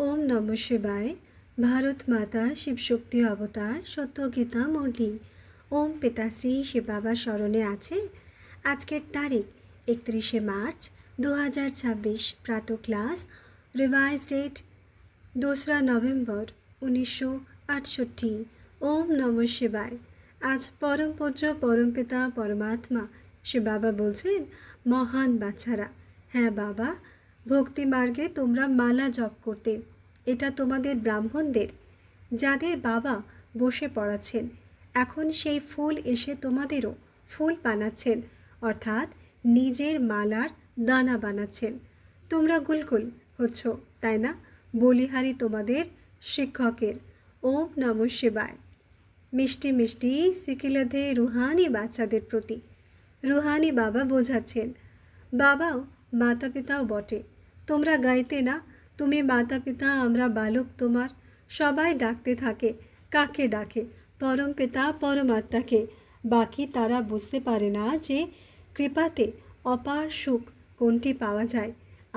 ओम नमः शिवाय। भारत माता शिवशक्ति अवतार सत्य गीता मुरली। ओम पिताश्री शिव बाबा स्मरणे আছে। আজকের তারিখ 31শে মার্চ 2026। প্রাতঃ ক্লাস রিভাইজ ডেট 2রা নভেম্বর 1968। ওম নমঃ শিবায়। আজ পরম পূজ্য পরমপিতা পরমাত্মা শিব বাবা বলছেন, মহান বাচ্চারা, হ্যাঁ বাবা, ভক্তি মার্গে তোমরা মালা জপ করতে, এটা তোমাদের ব্রাহ্মণদের, যাদের বাবা বসে পড়াচ্ছেন, এখন সেই ফুল এসে তোমাদেরও ফুল বানাচ্ছেন, অর্থাৎ নিজের মালার দানা বানাচ্ছেন। তোমরা গুলগুল হচ্ছ, তাই না? বলিহারি তোমাদের শিক্ষকের। ওম নমঃ শিবায়। মিষ্টি মিষ্টি সিকিলাধে রুহানি বাচ্চাদের প্রতি রুহানি বাবা বোঝাচ্ছেন, বাবাও মাতা পিতাও বটে। তোমরা গাইতে না, তুমি মাতা পিতা, আমরা বালক তোমার। সবাই ডাকতে থাকে, কাকে ডাকে? পরম পিতা পরমাত্মাকে। বাকি তারা বুঝতে পারে না যে কৃপাতে অপার সুখ কোনটি পাওয়া যায়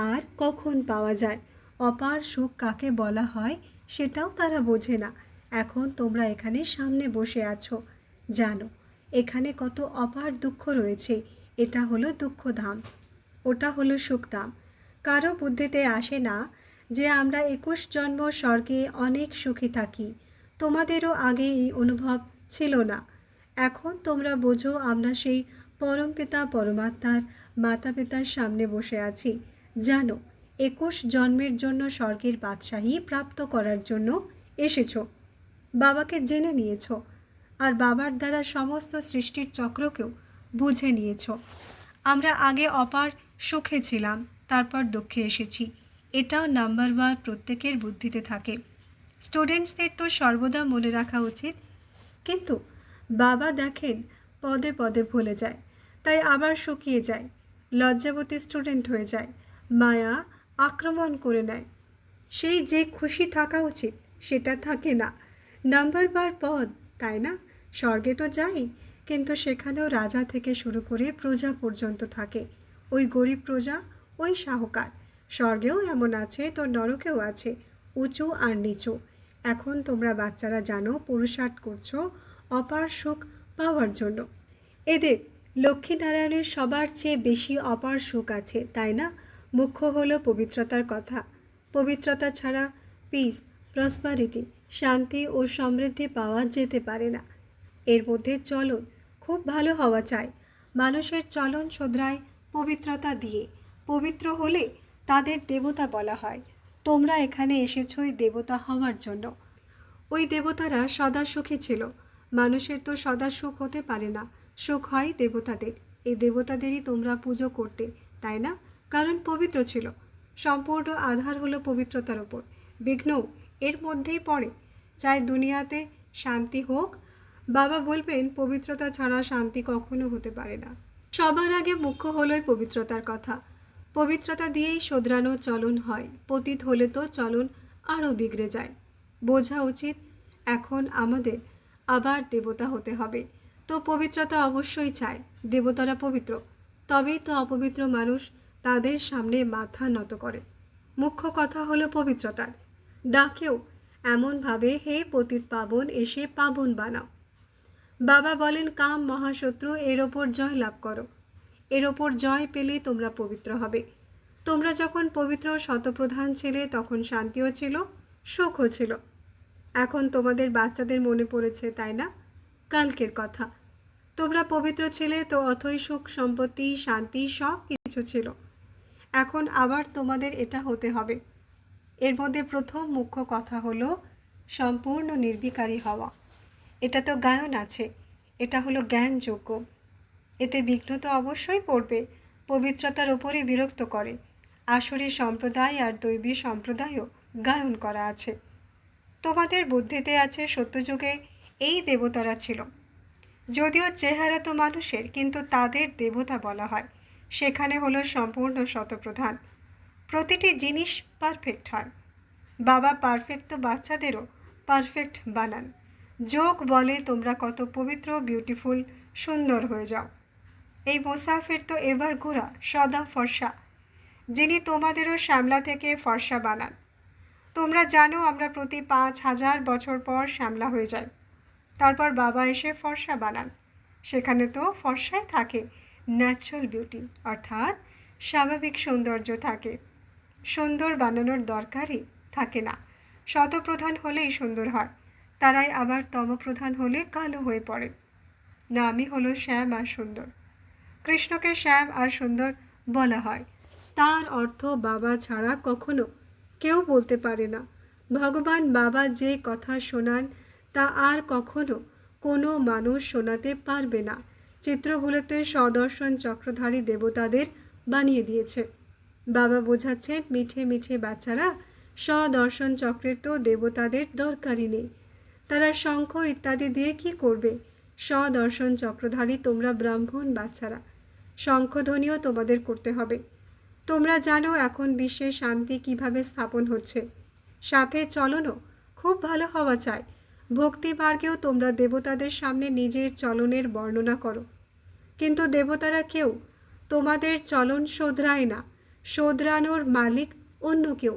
আর কখন পাওয়া যায়। অপার সুখ কাকে বলা হয় সেটাও তারা বোঝে না। এখন তোমরা এখানে সামনে বসে আছো, জানো এখানে কত অপার দুঃখ রয়েছে। এটা হলো দুঃখধাম, ওটা হলো সুখধাম। কারো বুদ্ধিতে আসে না যে আমরা 21 জন্ম স্বর্গে অনেক সুখী থাকি। তোমাদেরও আগে এই অনুভব ছিল না। এখন তোমরা বোঝো আমরা সেই পরমপিতা পরমাত্মার মাতা পিতার সামনে বসে আছি। জানো 21 জন্মের জন্য স্বর্গের বাদশাহী প্রাপ্ত করার জন্য এসেছো। বাবাকে জেনে নিয়েছ আর বাবার দ্বারা সমস্ত সৃষ্টির চক্রকেও বুঝে নিয়েছ। আমরা আগে অপার সুখে ছিলাম, তারপর দুঃখে এসেছি। এটাও নাম্বার প্রত্যেকের বুদ্ধিতে থাকে। স্টুডেন্টসদের তো সর্বদা মনে রাখা উচিত, কিন্তু বাবা দেখেন পদে পদে ভুলে যায়, তাই আবার শুকিয়ে যায়, লজ্জাবতী স্টুডেন্ট হয়ে যায়, মায়া আক্রমণ করে নেয়। সেই যে খুশি থাকা উচিত সেটা থাকে না। নাম্বার পদ, তাই না? স্বর্গে তো যাই, কিন্তু সেখানেও রাজা থেকে শুরু করে প্রজা পর্যন্ত থাকে। ওই গরিব প্রজা, ওই সাহুকার। স্বর্গেও এমন আছে, তো নরকেও আছে, উঁচু আর নিচু। এখন তোমরা বাচ্চারা জানো পুরুষার্থ করছো অপার সুখ পাওয়ার জন্য। এদের লক্ষ্মীনারায়ণের সবার চেয়ে বেশি অপার সুখ আছে, তাই না? মুখ্য হলো পবিত্রতার কথা। পবিত্রতা ছাড়া পিস, প্রসপারিটি, শান্তি ও সমৃদ্ধি পাওয়া যেতে পারে না। এর মধ্যে চলন খুব ভালো হওয়া চাই। মানুষের চলন শোধরায় পবিত্রতা দিয়ে। পবিত্র হলে তাদের দেবতা বলা হয়। তোমরা এখানে এসেছই দেবতা হওয়ার জন্য। ওই দেবতারা সদা সুখী ছিল। মানুষের তো সদা সুখ হতে পারে না, সুখ হয় দেবতাদের। এই দেবতাদেরই তোমরা পুজো করতে, তাই না? কারণ পবিত্র ছিল। সম্পূর্ণ আধার হলো পবিত্রতার ওপর। বিঘ্নও এর মধ্যেই পড়ে। চাই দুনিয়াতে শান্তি হোক, বাবা বলবেন পবিত্রতা ছাড়া শান্তি কখনো হতে পারে না। সবার আগে মুখ্য হলোই পবিত্রতার কথা। পবিত্রতা দিয়েই শোধরানো চলন হয়। পতিত হলে তো চলন আরও বিগড়ে যায়। বোঝা উচিত এখন আমাদের আবার দেবতা হতে হবে, তো পবিত্রতা অবশ্যই চায়। দেবতারা পবিত্র, তবেই তো অপবিত্র মানুষ তাদের সামনে মাথা নত করে। মুখ্য কথা হলো পবিত্রতার। ডাকেও এমনভাবে, হে পতিত পাবন, এসে পাবন বানাও। বাবা বলেন কাম মহাশত্রু, এর ওপর জয় লাভ করো। এর ওপর জয় পেলে তোমরা পবিত্র হবে। তোমরা যখন পবিত্র শতপ্রধান ছিলে তখন শান্তিও ছিল, সুখও ছিল। এখন তোমাদের বাচ্চাদের মনে পড়েছে, তাই না? কালকের কথা। তোমরা পবিত্র ছিলে তো অথই সুখ সম্পত্তি শান্তি সব কিছু ছিল। এখন আবার তোমাদের এটা হতে হবে। এর মধ্যে প্রথম মুখ্য কথা হলো সম্পূর্ণ নির্বিকারী হওয়া। এটা তো গায়ন আছে, এটা হলো জ্ঞানযোগ্য। এতে বিঘ্ন তো অবশ্যই পড়বে। পবিত্রতার ওপরে বিরক্ত করে। আসরী সম্প্রদায় আর দৈবী সম্প্রদায়ও গায়ন করা আছে। তোমাদের বুদ্ধিতে আছে সত্যযুগে এই দেবতারা ছিল। যদিও চেহারা তো মানুষের, কিন্তু তাদের দেবতা বলা হয়। সেখানে হলো সম্পূর্ণ শতপ্রধান। প্রতিটি জিনিস পারফেক্ট হয়। বাবা পারফেক্ট তো বাচ্চাদেরও পারফেক্ট বানান। যোগ বলে তোমরা কত পবিত্র, বিউটিফুল, সুন্দর হয়ে যাও। এই মুসাফির তো এবার ঘোরা সদা ফর্সা, যিনি তোমাদেরও শ্যামলা থেকে ফর্সা বানান। তোমরা জানো আমরা প্রতি 5,000 বছর পর শ্যামলা হয়ে যাই। তারপর বাবা এসে ফর্সা বানান। সেখানে তো ফর্সায় থাকে ন্যাচারাল বিউটি, অর্থাৎ স্বাভাবিক সৌন্দর্য থাকে। সুন্দর বানানোর দরকারই থাকে না। শতপ্রধান হলেই সুন্দর হয়, তারাই আবার তমপ্রধান হলে কালো হয়ে পড়ে। নামই হলো শ্যাম আর সুন্দর। কৃষ্ণকে শ্যাম আর সুন্দর বলা হয়। তার অর্থ বাবা ছাড়া কখনো কেউ বলতে পারে না। ভগবান বাবা যে কথা শোনান তা আর কখনো কোনো মানুষ শোনাতে পারবে না। চিত্রগুলোতে সদর্শন চক্রধারী দেবতাদের বানিয়ে দিয়েছে। বাবা বোঝাচ্ছেন, মিঠে মিঠে বাচ্চারা, সদর্শন চক্রের তো দেবতাদের দরকারই নেই। তারা শঙ্খ ইত্যাদি দিয়ে কি করবে? সদর্শন চক্রধারী তোমরা ব্রাহ্মণ বাচ্চারা, শঙ্খধ্বনিও তোমাদের করতে হবে। তোমরা জানো এখন বিশ্বে শান্তি কিভাবে স্থাপন হচ্ছে। সাথে চলনও খুব ভালো হওয়া চাই। ভক্তি মার্গেও তোমরা দেবতাদের সামনে নিজের চলনের বর্ণনা করো, কিন্তু দেবতারা কেউ তোমাদের চলন শোধরায় না। শোধরানোর মালিক অন্য কেউ।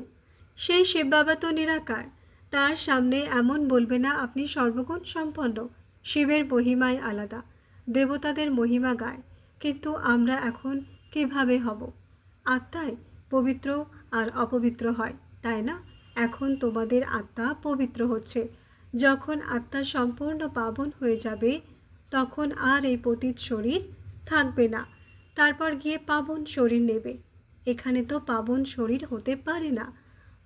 সেই শিব বাবা তো নিরাকার, তার সামনে এমন বলবে না আপনি সর্বগুণ সম্পন্ন। শিবের মহিমায় আলাদা, দেবতাদের মহিমা গায়। কিন্তু আমরা এখন কিভাবে হব? আত্মায় পবিত্র আর অপবিত্র হয়, তাই না? এখন তোমাদের আত্মা পবিত্র হচ্ছে। যখন আত্মা সম্পূর্ণ পাবন হয়ে যাবে তখন আর এই পতিত শরীর থাকবে না। তারপর গিয়ে পাবন শরীর নেবে। এখানে তো পাবন শরীর হতে পারে না।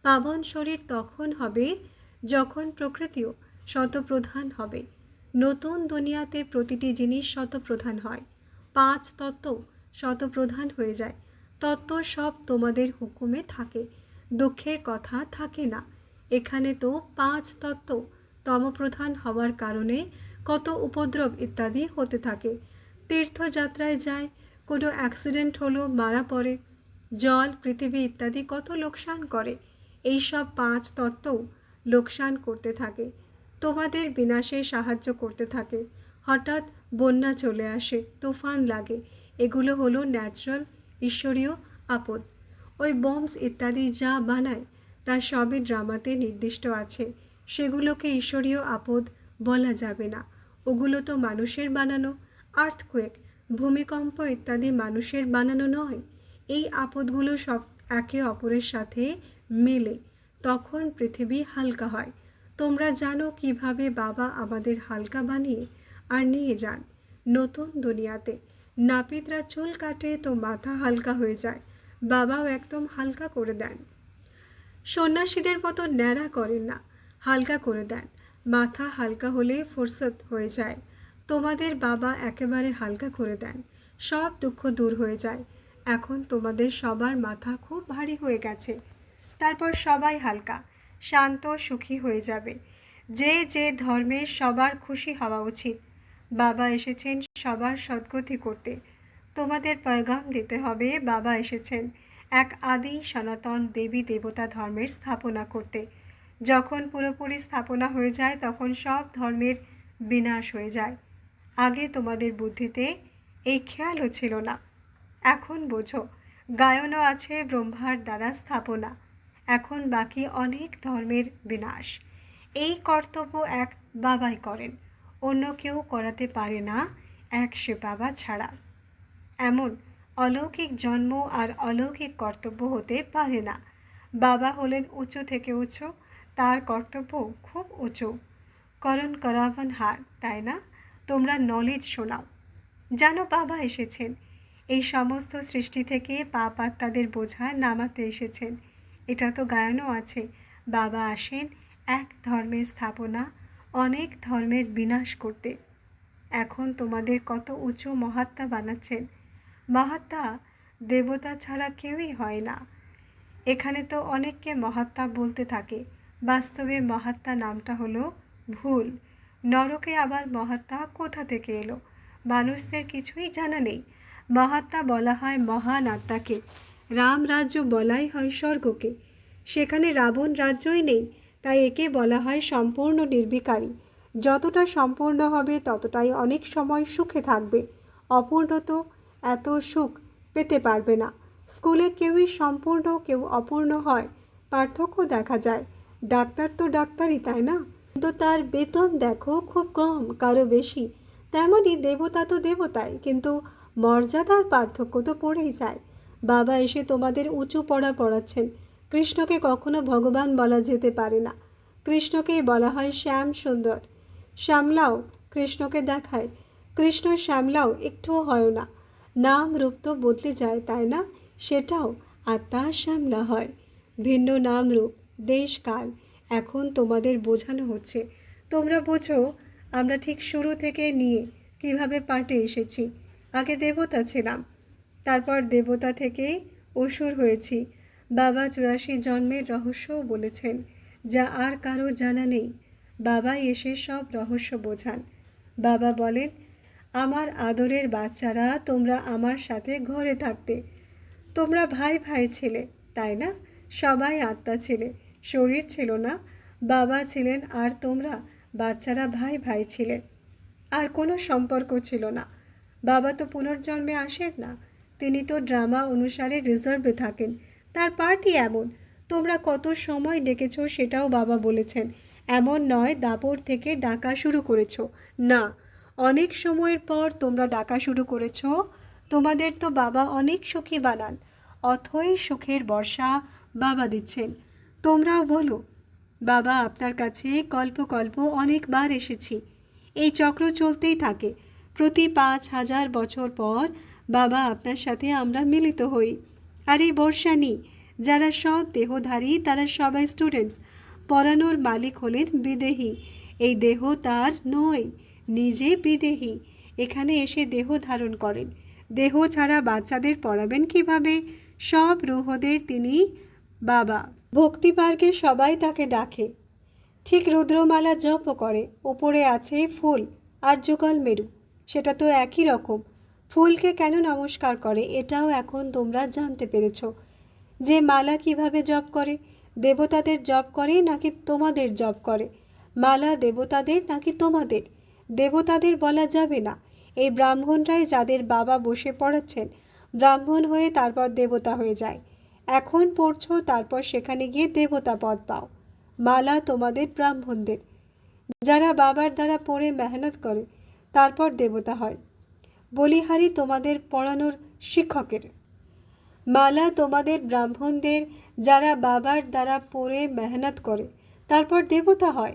পাবন শরীর তখন হবে যখন প্রকৃতিও শতপ্রধান হবে। নতুন দুনিয়াতে প্রতিটি জিনিস শতপ্রধান হয়। 5 তত্ত্ব শতপ্রধান হয়ে যায়। তত্ত্ব সব তোমাদের হুকুমে থাকে, দুঃখের কথা থাকে না। এখানে তো 5 তত্ত্ব তমপ্রধান হওয়ার কারণে কত উপদ্রব ইত্যাদি হতে থাকে। তীর্থযাত্রায় যায়, কোনো অ্যাক্সিডেন্ট হলো, মারা পড়ে। জল, পৃথিবী ইত্যাদি কত লোকসান করে। এই সব 5 তত্ত্বও লোকসান করতে থাকে, তোমাদের বিনাশে সাহায্য করতে থাকে। হঠাৎ বন্যা চলে আসে, তুফান লাগে, এগুলো হলো ন্যাচারাল ঈশ্বরীয় আপদ। ওই বম্বস ইত্যাদি যা বানায় তা সবই ড্রামাতে নির্দিষ্ট আছে। সেগুলোকে ঈশ্বরীয় আপদ বলা যাবে না, ওগুলো তো মানুষের বানানো। আর্থকুয়েক, ভূমিকম্প ইত্যাদি মানুষের বানানো নয়। এই আপদগুলো সব একে অপরের সাথে মেলে, তখন পৃথিবী হালকা হয়। তোমরা জানো কিভাবে বাবা আমাদের হালকা বানিয়ে আর নিয়ে যান নতুন দুনিয়াতে। নাপিতরা চুল কাটে তো মাথা হালকা হয়ে যায়, বাবাও একদম হালকা করে দেন। সন্ন্যাসীদের মতো ন্যাড়া করেন না, হালকা করে দেন। মাথা হালকা হলে ফুরসত হয়ে যায়। তোমাদের বাবা একেবারে হালকা করে দেন, সব দুঃখ দূর হয়ে যায়। এখন তোমাদের সবার মাথা খুব ভারী হয়ে গেছে, তারপর সবাই হালকা, শান্ত, সুখী হয়ে যাবে। যে যে ধর্মের সবার খুশি হওয়া উচিত। বাবা এসেছেন সবার সদ্গতি করতে। তোমাদের পয়গাম দিতে হবে বাবা এসেছেন এক আদি সনাতন দেবী দেবতা ধর্মের স্থাপনা করতে। যখন পুরোপুরি স্থাপনা হয়ে যায় তখন সব ধর্মের বিনাশ হয়ে যায়। আগে তোমাদের বুদ্ধিতে এই খেয়ালও ছিল না, এখন বোঝো। গায়নও আছে ব্রহ্মার দ্বারা স্থাপনা। এখন বাকি অনেক ধর্মের বিনাশ। এই কর্তব্য এক বাবাই করেন, অন্য কেউ করাতে পারে না এক সে বাবা ছাড়া। এমন অলৌকিক জন্ম আর অলৌকিক কর্তব্য হতে পারে না। বাবা হলেন উঁচু থেকে উঁচু, তার কর্তব্য খুব উঁচু। করণ করাবন হার, তাই না? তোমরা নলেজ শোনাও, জানো বাবা এসেছেন। এই সমস্ত সৃষ্টি থেকে পাপ আত্মাদের বোঝা নামাতে এসেছেন। এটা তো গায়নও আছে, বাবা আসেন এক ধর্মের স্থাপনা, অনেক ধর্মের বিনাশ করতে। এখন তোমাদের কত উঁচু মহাত্মা বানাচ্ছেন। মহাত্মা দেবতা ছাড়া কেউই হয় না। এখানে তো অনেককে মহাত্মা বলতে থাকে, বাস্তবে মহাত্মা নামটা হলো ভুল। নরকে আবার মহাত্মা কোথা থেকে এলো? মানুষদের কিছুই জানা নেই। মহাত্মা বলা হয় মহান আত্মাকে, রাম রাজ্য বলাই হয় স্বর্গকে। সেখানে রাবণ রাজ্যই নেই, তাই একে বলা হয় সম্পূর্ণ নির্বিকারী। যতটা সম্পূর্ণ হবে ততটাই অনেক সময় সুখে থাকবে। অপূর্ণ তো এত সুখ পেতে পারবে না। স্কুলে কেউই সম্পূর্ণ, কেউ অপূর্ণ হয়, পার্থক্য দেখা যায়। ডাক্তার তো ডাক্তারই, তাই না? কিন্তু তার বেতন দেখো খুব কম, কারো বেশি। তেমনই দেবতা তো দেবতাই, কিন্তু মর্যাদার পার্থক্য তো পড়েই যায়। বাবা এসে তোমাদের উঁচু পড়া পড়াচ্ছেন। কৃষ্ণকে কখনো ভগবান বলা যেতে পারে না, কৃষ্ণকেই বলা হয় শ্যাম সুন্দর। শ্যামলাও কৃষ্ণকে দেখায়, কৃষ্ণ শ্যামলাও একটুও হয় না। নাম রূপ তো বদলে যায়, তাই না? সেটাও আত্মা শ্যামলা হয়। ভিন্ন নাম রূপ, দেশ কাল এখন তোমাদের বোঝানো হচ্ছে। তোমরা বোঝো আমরা ঠিক শুরু থেকে নিয়ে কিভাবে পাঠে এসেছি। আগে দেবতা ছিলাম, তারপর দেবতা থেকে অসুর হয়েছি। বাবা 84 জন্মের রহস্যও বলেছেন, যা আর কারো জানা নেই। বাবাই এসে সব রহস্য বোঝান। বাবা বলেন, আমার আদরের বাচ্চারা, তোমরা আমার সাথে ঘরে থাকতে। তোমরা ভাই ভাই ছিলে, তাই না? সবাই আত্মা ছিলে, শরীর ছিল না। বাবা ছিলেন আর তোমরা বাচ্চারা ভাই ভাই ছিলে। আর কোনো সম্পর্ক ছিল না। বাবা তো পুনর্জন্মে আসেন না, তিনি তো ড্রামা অনুসারে রিজার্ভে থাকেন। তার পার্টি এমন। তোমরা কত সময় ডেকেছ সেটাও বাবা বলেছেন। এমন নয় দাপর থেকে ডাকা শুরু করেছ, না, অনেক সময়ের পর তোমরা ডাকা শুরু করেছ। তোমাদের তো বাবা অনেক সুখী বানান, অথই সুখের বর্ষা বাবা দিচ্ছেন। তোমরাও বলো, বাবা আপনার কাছে কল্প কল্প অনেকবার এসেছি। এই চক্র চলতেই থাকে। প্রতি 5000 বছর পর বাবা আপনার সাথে আমরা মিলিত হই। আর এই বর্ষানি যারা সব দেহধারী তারা সবাই স্টুডেন্টস। পড়ানোর মালিক হলেন বিদেহী। এই দেহ তার নয়, নিজে বিদেহী। এখানে এসে দেহ ধারণ করেন। দেহ ছাড়া বাচ্চাদের পড়াবেন কিভাবে? সব রুহদের তিনি বাবা। ভক্তি পার্কে সবাই তাকে ডাকে, ঠিক রুদ্রমালা জপও করে। ওপরে আছে ফুল আর যুগল মেরু, সেটা তো একই রকম। ফুলকে কেন নমস্কার করে এটাও এখন তোমরা জানতে পেরেছ। যে মালা কিভাবে জপ করে, দেবতাদের জপ করে নাকি তোমাদের জপ করে? মালা দেবতাদের নাকি তোমাদের? দেবতাদের বলা যাবে না। এই ব্রাহ্মণরাই যাদের বাবা বসে পড়াচ্ছেন, ব্রাহ্মণ হয়ে তারপর দেবতা হয়ে যায়। এখন পড়ছো, তারপর সেখানে গিয়ে দেবতা পদ পাও। মালা তোমাদের ব্রাহ্মণদের, যারা বাবার দ্বারা পড়ে মেহনত করে তারপর দেবতা হয়। বলিহারি তোমাদের পড়ানোর শিক্ষকের। মালা তোমাদের ব্রাহ্মণদের, যারা বাবার দ্বারা পড়ে মেহনত করে তারপর দেবতা হয়।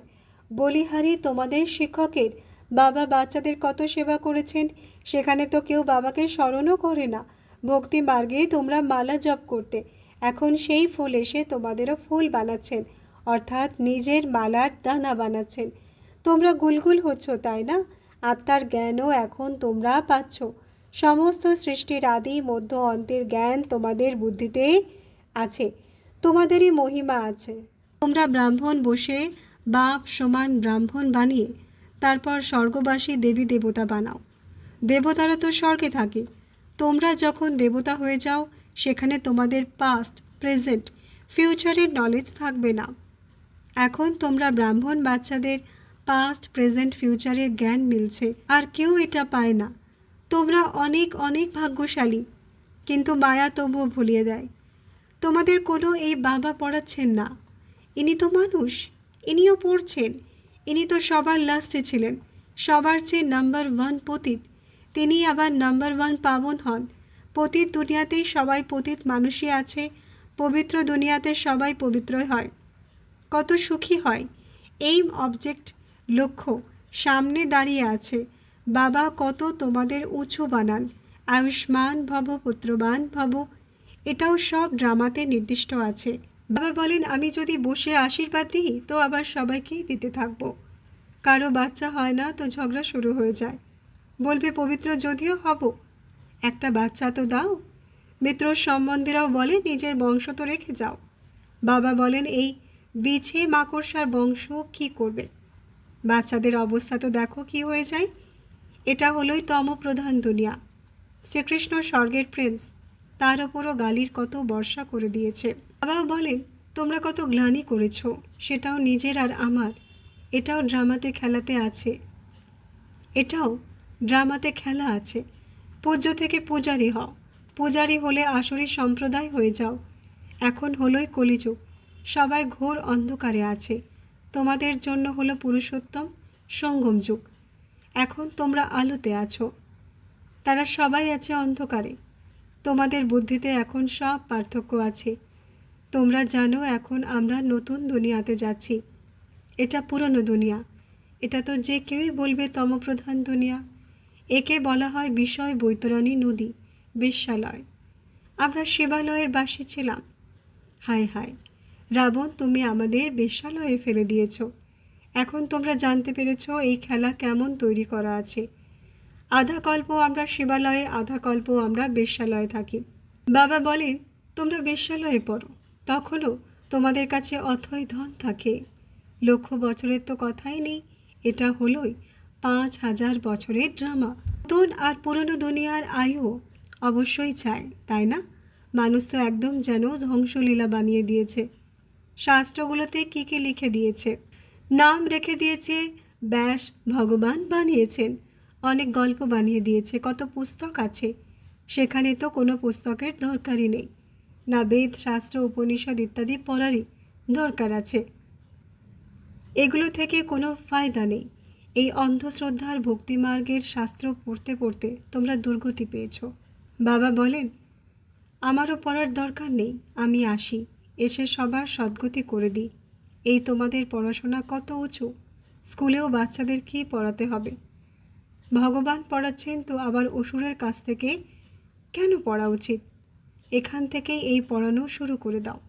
বলিহারি তোমাদের শিক্ষকের। বাবা বাচ্চাদের কত সেবা করেছেন, সেখানে তো কেউ বাবাকে স্মরণও করে না। ভক্তি মার্গেই তোমরা মালা জপ করতে, এখন সেই ফুল এসে তোমাদেরও ফুল বানাচ্ছেন, অর্থাৎ নিজের মালার দানা বানাচ্ছেন। তোমরা গুলগুল হচ্ছ, তাই না? আত্মার জ্ঞানও এখন তোমরা পাচ্ছ। সমস্ত সৃষ্টির আদি মধ্য অন্তের জ্ঞান তোমাদের বুদ্ধিতে আছে, তোমাদেরই মহিমা আছে। তোমরা ব্রাহ্মণ বসে বাপ সমান ব্রাহ্মণ বানিয়ে তারপর স্বর্গবাসী দেবী দেবতা বানাও। দেবতারা তো স্বর্গে থাকে। তোমরা যখন দেবতা হয়ে যাও, সেখানে তোমাদের পাস্ট, প্রেজেন্ট, ফিউচারের নলেজ থাকবে না। এখন তোমরা ব্রাহ্মণ বাচ্চাদের পাস্ট, প্রেজেন্ট, ফিউচারের জ্ঞান মিলছে, আর কেউ এটা পায় না। তোমরা অনেক অনেক ভাগ্যশালী, কিন্তু মায়া তবুও ভুলিয়ে দেয়। তোমাদের কোনো এই বাবা পড়াচ্ছেন না। ইনি তো মানুষ, ইনিও পড়ছেন। ইনি তো সবার লাস্টে ছিলেন, সবার চেয়ে নাম্বার 1 পতিত। তিনি আবার নাম্বার 1 পাবন হন। পতিত দুনিয়াতেই সবাই পতিত মানুষই আছে, পবিত্র দুনিয়াতে সবাই পবিত্রই হয়। কত সুখী হয়। এইম, অবজেক্ট, লক্ষ্য সামনে দাঁড়িয়ে আছে। বাবা কত তোমাদের উঁচু বানান। আয়ুষ্মান ভব, পুত্রবান ভব, এটাও সব ড্রামাতে নির্দিষ্ট আছে। বাবা বলেন, আমি যদি বসে আশীর্বাদ দিই তো আবার সবাইকেই দিতে থাকবো। কারো বাচ্চা হয় না তো ঝগড়া শুরু হয়ে যায়। বলবে পবিত্র যদিও হব, একটা বাচ্চা তো দাও। মিত্র সম্বন্ধীরাও বলে নিজের বংশ তো রেখে যাও। বাবা বলেন, এই বিছে মাকড়সার বংশ কি করবে? বাচ্চাদের অবস্থা তো দেখো কি হয়ে যায়। এটা হলোই তমপ্রধান দুনিয়া। শ্রীকৃষ্ণ স্বর্গের প্রিন্স, তার ওপরও গালির কত বর্ষা করে দিয়েছে। বাবাও বলেন, তোমরা কত গ্লানি করেছ, সেটাও নিজের আর আমার। এটাও ড্রামাতে খেলাতে আছে, এটাও ড্রামাতে খেলা আছে। পূজ্য থেকে পূজারী হও। পূজারী হলে আসরি সম্প্রদায় হয়ে যাও। এখন হলোই কলিযুগ। সবাই ঘোর অন্ধকারে আছে। তোমাদের জন্য হলো পুরুষোত্তম সঙ্গম যুগ। এখন তোমরা আলোতে আছো, তারা সবাই আছে অন্ধকারে। তোমাদের বুদ্ধিতে এখন সব পার্থক্য আছে। তোমরা জানো এখন আমরা নতুন দুনিয়াতে যাচ্ছি। এটা পুরনো দুনিয়া। এটা তো যে কেউই বলবে তমপ্রধান দুনিয়া। একে বলা হয় বিষয় বৈতরণী নদী, বেশ্যালয়। আমরা শিবালয়ের বাসী ছিলাম। হায় হায় রাবণ, তুমি আমাদের বেশ্যালয়ে ফেলে দিয়েছ। এখন তোমরা জানতে পেরেছ এই খেলা কেমন তৈরি করা আছে। আধা কল্প আমরা শিবালয়ে, আধা কল্প আমরা বেশ্যালয়ে থাকি। বাবা বলেন তোমরা বেশ্যালয়ে পড়ো, তখনও তোমাদের কাছে অথই ধন থাকে। 1,00,000 বছরের তো কথাই নেই। এটা হলোই 5,000 বছরের ড্রামা। নতুন আর পুরনো দুনিয়ার আয়ু অবশ্যই চায়, তাই না? মানুষ তো একদম যেন ধ্বংসলীলা বানিয়ে দিয়েছে। শাস্ত্রগুলোতে কি কি লিখে দিয়েছে, নাম রেখে দিয়েছে। ব্যাস ভগবান বানিয়েছেন। অনেক গল্প বানিয়ে দিয়েছে, কত পুস্তক আছে। সেখানে তো কোনো পুস্তকের দরকারই নেই। না বেদ শাস্ত্র উপনিষদ ইত্যাদি পড়ারই দরকার আছে। এগুলো থেকে কোনো ফায়দা নেই। এই অন্ধশ্রদ্ধার ভক্তিমার্গের শাস্ত্র পড়তে পড়তে তোমরা দুর্গতি পেয়েছ। বাবা বলেন আমারও পড়ার দরকার নেই, আমি আসি, এসে সবার সদ্গতি করে দিই। এই তোমাদের পড়াশোনা কত উঁচু। স্কুলেও বাচ্চাদের কি পড়াতে হবে? ভগবান পড়াচ্ছেন তো আবার অসুরের কাছ থেকে কেন পড়া উচিত? এখান থেকেই এই পড়ানো শুরু করে দাও।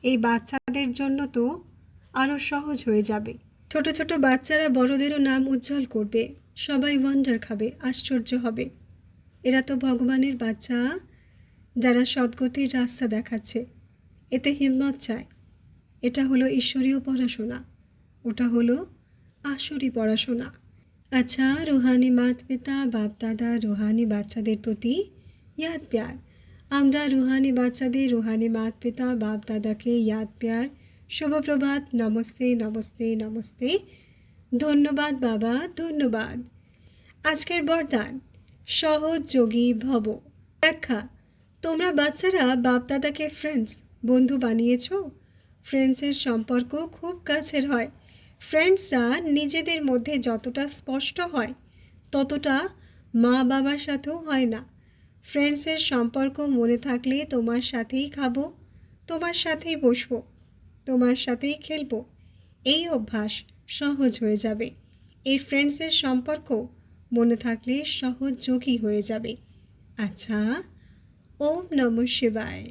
এই বাচ্চাদের জন্য তো আরও সহজ হয়ে যাবে। ছোট ছোট বাচ্চারা বড়দেরও নাম উজ্জ্বল করবে। সবাই ওয়ান্ডার খাবে, আশ্চর্য হবে। এরা তো ভগবানের বাচ্চা, যারা সদ্গতির রাস্তা দেখাচ্ছে। এতে হিম্মত চায়। এটা হলো ঈশ্বরীয় পড়াশোনা, ওটা হলো আসরি পড়াশোনা। আচ্ছা, রুহানি মাত পিতা বাপ দাদা রুহানি বাচ্চাদের প্রতি ইয়াদ প্যার। আমরা রুহানি বাচ্চাদের রুহানি মাত পিতা বাপ দাদাকে ইয়াদ প্যার, শুভ প্রভাত, নমস্তে নমস্তে নমস্তে। ধন্যবাদ বাবা, ধন্যবাদ। আজকের বরদান সহজ যোগী ভব। ব্যাখ্যা, তোমরা বাচ্চারা বাপ দাদাকে ফ্রেন্ডস, বন্ধু বানিয়েছ। ফ্রেন্ডসের সম্পর্ক খুব কাছের হয়। ফ্রেন্ডসরা নিজেদের মধ্যে যতটা স্পষ্ট হয় ততটা মা বাবার সাথেও হয় না। ফ্রেন্ডসের সম্পর্ক মনে থাকলে তোমার সাথেই খাবো, তোমার সাথেই বসবো, তোমার সাথেই খেলবো, এই অভ্যাস সহজ হয়ে যাবে। এই ফ্রেন্ডসের সম্পর্ক মনে থাকলে সহজ যোগী হয়ে যাবে। আচ্ছা, ওম নমঃ শিবায়।